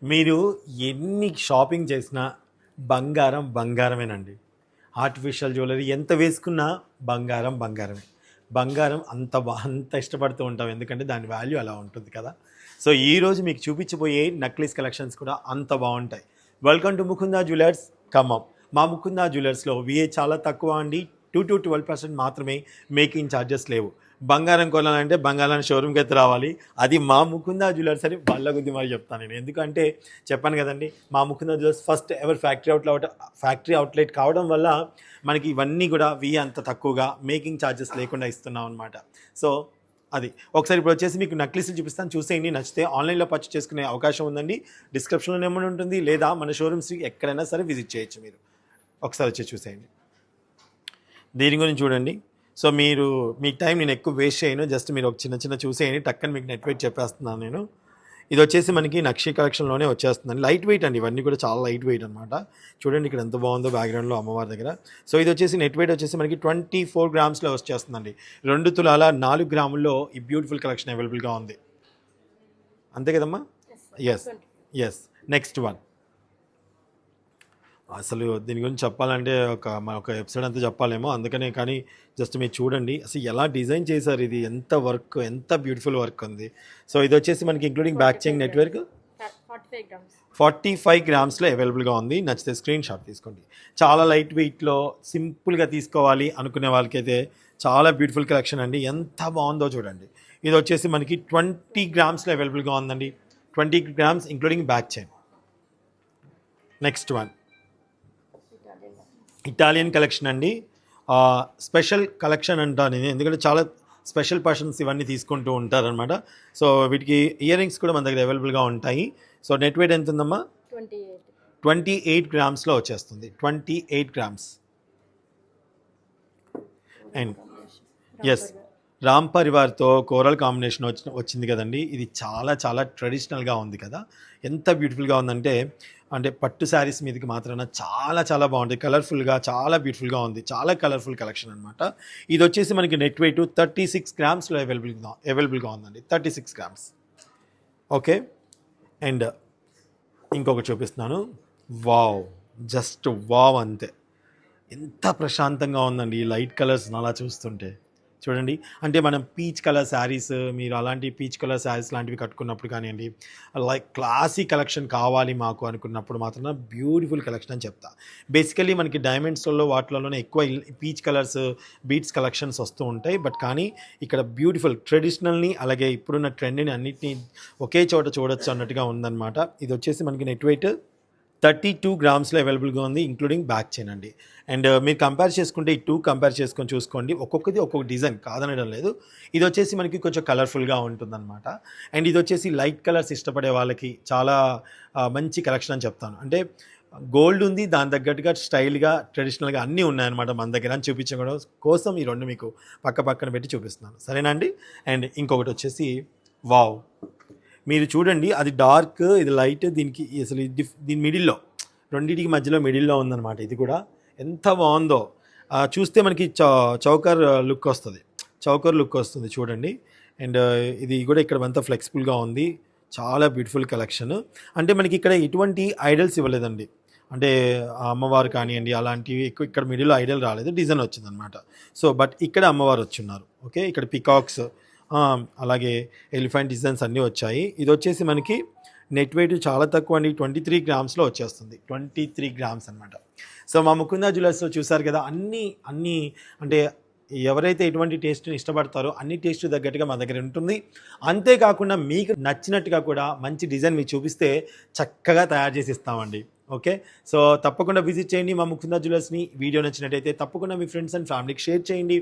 మీరు ఎన్ని షాపింగ్ చేసినా బంగారం బంగారమేనండి. ఆర్టిఫిషియల్ జ్యువెలరీ ఎంత వేసుకున్నా బంగారం బంగారమే. బంగారం అంత ఇష్టపడుతూ ఉంటాం. ఎందుకంటే దాని వాల్యూ అలా ఉంటుంది కదా! సో, ఈరోజు మీకు చూపించబోయే నక్లీస్ కలెక్షన్స్ కూడా అంత బావుంటాయి. Welcome to Mukunda jewellers Khammam. మా ముకుందా జ్యువెలర్స్‌లో విఏ చాలా తక్కువ అండి. 2-12% మాత్రమే మేకింగ్ చార్జెస్ లేవు. బంగారం కొనాలంటే బంగారం షోరూమ్‌కైతే రావాలి. అది మా ముకుందా జ్యువెలర్స్ అని బల్ల గుద్ది మరి చెప్తాను నేను. ఎందుకంటే చెప్పాను కదండీ! మా Mukunda jewellers first ever factory outlet కావడం వల్ల మనకి ఇవన్నీ కూడా అంత తక్కువగా మేకింగ్ ఛార్జెస్ లేకుండా ఇస్తున్నాం అనమాట. సో, అది. ఒకసారి ఇప్పుడు వచ్చేసి మీకు నక్లీస్‌లు చూపిస్తాను. చూసేయండి. నచ్చితే ఆన్‌లైన్‌లో పర్చేజ్ చేసుకునే అవకాశం ఉందండి. డిస్క్రిప్షన్‌లో నెంబర్ ఉంటుంది. లేదా మన షోరూమ్స్‌కి ఎక్కడైనా సరే విజిట్ చేయొచ్చు మీరు. ఒకసారి వచ్చి చూసేయండి. దీని గురించి చూడండి. సో, మీ టైం నేను ఎక్కువ వేస్ట్ చేయను. జస్ట్ మీరు ఒక చిన్న చూసేయండి. టక్కని మీకు నెట్ వెయిట్ చెప్పేస్తున్నాను నేను. ఇది వచ్చేసి మనకి నక్షి కలెక్షన్‌లోనే వచ్చేస్తుందండి. లైట్ వెయిట్ అండి. ఇవన్నీ కూడా చాలా లైట్ వెయిట్ అనమాట. చూడండి ఇక్కడ ఎంత బాగుందో బ్యాక్‌గ్రౌండ్‌లో అమ్మవారి దగ్గర. సో, ఇది వచ్చేసి నెట్ వెయిట్ వచ్చేసి మనకి 24 గ్రామ్స్‌లో వచ్చేస్తుందండి. 2 తులాల 4 గ్రాముల్లో ఈ బ్యూటిఫుల్ కలెక్షన్ అవైలబుల్‌గా ఉంది. అంతే కదమ్మా? యెస్. యెస్. Next one. అసలు దీని గురించి చెప్పాలంటే ఒక ఎపిసోడ్ అంతా చెప్పాలేమో. అందుకనే కానీ జస్ట్ మీరు చూడండి. అసలు ఎలా డిజైన్ చేశారు ఇది. ఎంత వర్క్, ఎంత బ్యూటిఫుల్ వర్క్ ఉంది. సో, ఇదొచ్చేసి మనకి including back chain network 45 grams. 45 గ్రామ్స్‌లో అవైలబుల్‌గా ఉంది. నచ్చితే స్క్రీన్ షాట్ తీసుకోండి. చాలా లైట్ వెయిట్‌లో సింపుల్‌గా తీసుకోవాలి అనుకునే వాళ్ళకైతే చాలా బ్యూటిఫుల్ కలెక్షన్ అండి. ఎంత బాగుందో చూడండి. ఇదొచ్చేసి మనకి 20 గ్రామ్స్‌లో అవైలబుల్‌గా ఉందండి. 20 grams including back chain. Next one. Italian collection అండి. స్పెషల్ కలెక్షన్ అంటాను నేను. ఎందుకంటే చాలా స్పెషల్ పర్సన్స్ ఇవన్నీ తీసుకుంటూ ఉంటారనమాట. సో, వీటికి ఇయర్ రింగ్స్ కూడా మన దగ్గర అవైలబుల్‌గా ఉంటాయి. సో, నెట్ వెయిట్ ఎంత ఉందమ్మా? 28. 28 గ్రామ్స్‌లో వచ్చేస్తుంది. 28 గ్రామ్స్. And yes. రామ్ పరివార్‌తో కోరల్ కాంబినేషన్ వచ్చింది కదండీ! ఇది చాలా ట్రెడిషనల్‌గా ఉంది కదా! ఎంత బ్యూటిఫుల్‌గా ఉందంటే, అంటే పట్టు శారీస్ మీదకి మాత్రాన చాలా బాగుంటాయి. కలర్‌ఫుల్‌గా చాలా బ్యూటిఫుల్‌గా ఉంది. చాలా కలర్‌ఫుల్ కలెక్షన్ అనమాట. ఇదొచ్చేసి మనకి నెట్ వెయిట్ 36 గ్రామ్స్‌లో అవైలబుల్‌గా ఉందండి. 36 గ్రామ్స్. ఓకే. అండ్ ఇంకొకటి చూపిస్తున్నాను. వావ్! జస్ట్ వావ్ అంతే. ఎంత ప్రశాంతంగా ఉందండి ఈ లైట్ కలర్స్‌ని అలా చూస్తుంటే. చూడండి. అంటే మనం పీచ్ కలర్ శారీస్ మీరు అలాంటి పీచ్ కలర్ శారీస్ లాంటివి కట్టుకున్నప్పుడు కానియండి, లైక్ క్లాసీ కలెక్షన్ కావాలి మాకు అనుకున్నప్పుడు మాత్రం బ్యూటిఫుల్ కలెక్షన్ అని చెప్తా. బేసికల్లీ మనకి డైమండ్స్‌లలో వాటిలలోనే ఎక్కువ పీచ్ కలర్స్, బీడ్స్ కలెక్షన్స్ వస్తూ ఉంటాయి. బట్ కానీ ఇక్కడ బ్యూటిఫుల్ ట్రెడిషనల్‌ని అలాగే ఇప్పుడున్న ట్రెండ్‌ని అన్నిటిని ఒకే చోట చూడొచ్చు అన్నట్టుగా ఉందన్నమాట. ఇది వచ్చేసి మనకి నెట్ వెయిట్ 32 గ్రామ్స్‌లో అవైలబుల్‌గా ఉంది. ఇంక్లూడింగ్ బ్యాక్ చైన్ అండి. అండ్ మీరు కంపేర్ చేసుకుంటే ఈ 2 కంపేర్ చేసుకొని చూసుకోండి. ఒక్కొక్కది ఒక్కొక్క డిజైన్ కాదనడం లేదు. ఇదొచ్చేసి మనకి కొంచెం కలర్‌ఫుల్‌గా ఉంటుందన్నమాట. అండ్ ఇదొచ్చేసి లైట్ కలర్స్ ఇష్టపడే వాళ్ళకి చాలా మంచి కలెక్షన్ అని చెప్తాను. అంటే గోల్డ్ ఉంది. దాని తగ్గట్టుగా స్టైల్‌గా, ట్రెడిషనల్‌గా అన్నీ ఉన్నాయన్నమాట మన దగ్గర అని చూపించడం కోసం ఈ 2 మీకు పక్కన పెట్టి చూపిస్తున్నాను. సరేనా అండి? అండ్ ఇంకొకటొచ్చేసి వావ్! మీరు చూడండి అది డార్క్, ఇది లైట్. దీనికి అసలు దీని మిడిల్‌లో రెండిటికి మధ్యలో మిడిల్‌లో ఉందన్నమాట. ఇది కూడా ఎంత బాగుందో. చూస్తే మనకి చౌకర్ లుక్ వస్తుంది. చౌకర్ లుక్ వస్తుంది చూడండి. అండ్ ఇది కూడా ఇక్కడ అంతా ఫ్లెక్సిబుల్‌గా ఉంది. చాలా బ్యూటిఫుల్ కలెక్షన్. అంటే మనకి ఇక్కడ ఎటువంటి ఐడల్స్ ఇవ్వలేదండి. అంటే ఆ అమ్మవారు కానియండి అలాంటివి ఎక్కువ ఇక్కడ మిడిల్‌లో ఐడల్ రాలేదు. డిజైన్ వచ్చిందనమాట. సో, బట్ ఇక్కడ అమ్మవారు వచ్చున్నారు. ఓకే. ఇక్కడ పికాక్స్ అలాగే ఎలిఫెంట్ డిజైన్స్ అన్నీ వచ్చాయి. ఇది వచ్చేసి మనకి నెట్ వెయిట్ చాలా తక్కువ అండి. 23 గ్రామ్స్‌లో వచ్చేస్తుంది. 23 గ్రామ్స్ అనమాట. సో, మా ముకుందా జ్యువెలర్స్‌లో చూసారు కదా! అన్నీ అంటే ఎవరైతే ఎటువంటి టేస్ట్‌ని ఇష్టపడతారో అన్ని టేస్ట్ తగ్గట్టుగా మా దగ్గర ఉంటుంది. అంతేకాకుండా మీకు నచ్చినట్టుగా కూడా మంచి డిజైన్ మీకు చూపిస్తే చక్కగా తయారు చేసి ఇస్తామండి. ఓకే. సో, తప్పకుండా విజిట్ చేయండి మా ముకుందా జ్యువెలర్స్‌ని. వీడియో నచ్చినట్టయితే తప్పకుండా మీ ఫ్రెండ్స్ అండ్ ఫ్యామిలీకి షేర్ చేయండి.